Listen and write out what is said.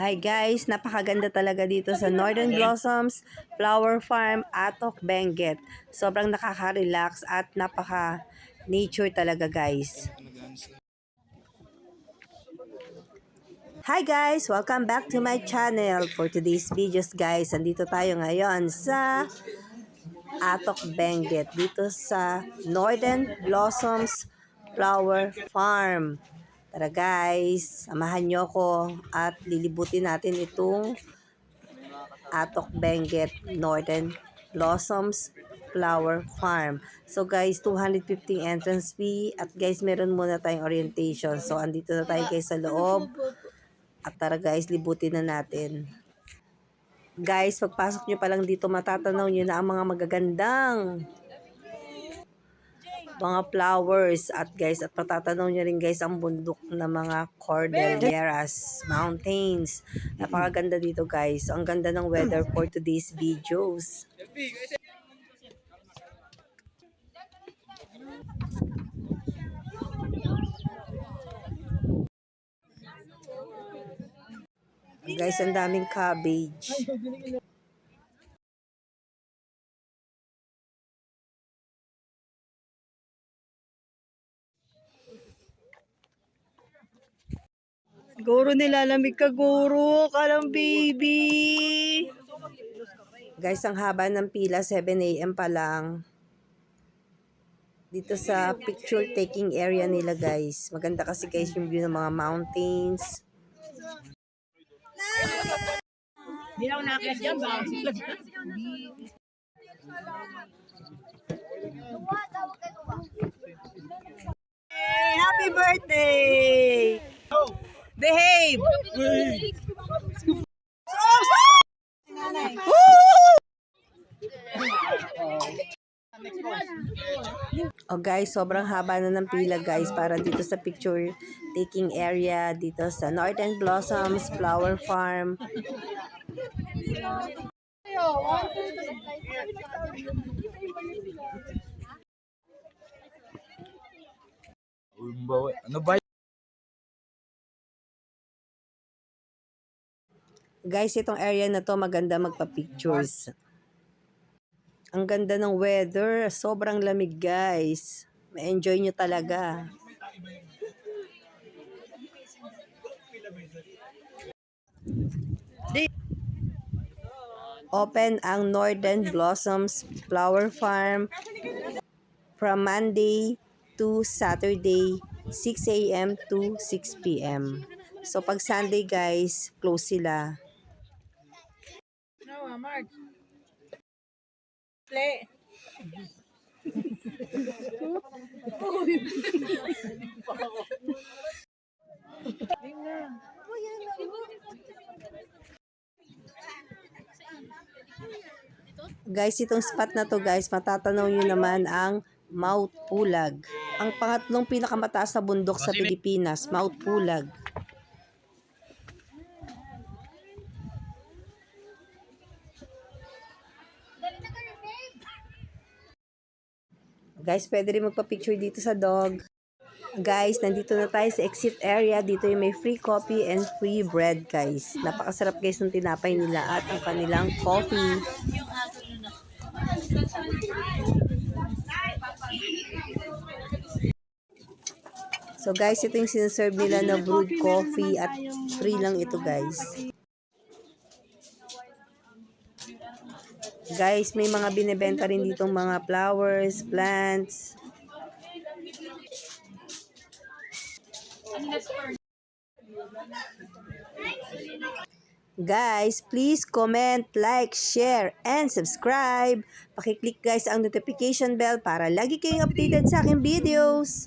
Hi guys, napakaganda talaga dito sa Northern Blossoms Flower Farm, Atok, Benguet. Sobrang nakaka-relax at napaka-nature talaga guys. Hi guys! Welcome back to my channel. For today's videos guys, andito tayo ngayon sa Atok, Benguet. Dito sa Northern Blossoms Flower Farm. Tara guys, samahan nyo ko at lilibutin natin itong Atok, Benguet, Northern Blossoms Flower Farm. So guys, 250 entrance fee at guys, meron muna tayong orientation. So andito na tayo guys sa loob at tara guys, libutin na natin. Guys, pagpasok nyo pa lang dito, matatanaw nyo na ang mga magagandang mga flowers at guys, at patatanaw nyo rin guys ang bundok na mga Cordilleras, mountains. Napakaganda dito guys. Ang ganda ng weather for today's videos. Guys, ang daming cabbage. Guro, nilalamig ka, Guro. Kalang baby. Guys, ang haba ng pila, 7 AM pa lang. Dito sa picture taking area nila, guys. Maganda kasi, guys, yung view ng mga mountains. Hindi na ako nakakit dyan ba? Hey, happy birthday! Behave! Oh guys, sobrang haba na ng pila guys para dito sa picture taking area dito sa Northern Blossoms Flower Farm. Ano ba? Guys, itong area na to maganda magpa-pictures. Ang ganda ng weather, sobrang lamig guys. Ma-enjoy nyo talaga. Open ang Northern Blossoms Flower Farm from Monday to Saturday, 6 AM to 6 PM. So pag Sunday guys, close sila. No, Mark. Play. Guys, itong spot na to guys, matatanaw nyo naman ang Mount Pulag. Ang pangatlong pinakamataas na bundok sa Pilipinas, Mount Pulag. Guys, pwede rin magpa-picture dito sa dog. Guys, nandito na tayo sa exit area. Dito yung may free coffee and free bread, guys. Napakasarap guys ng tinapay nila at ang kanilang coffee. So guys, ito yung sinaserve nila na brewed coffee at free lang ito guys. Guys, may mga binebenta rin ditong mga flowers, plants. Guys, please comment, like, share, and subscribe. Pakiclick guys ang notification bell para lagi kayong updated sa aking videos.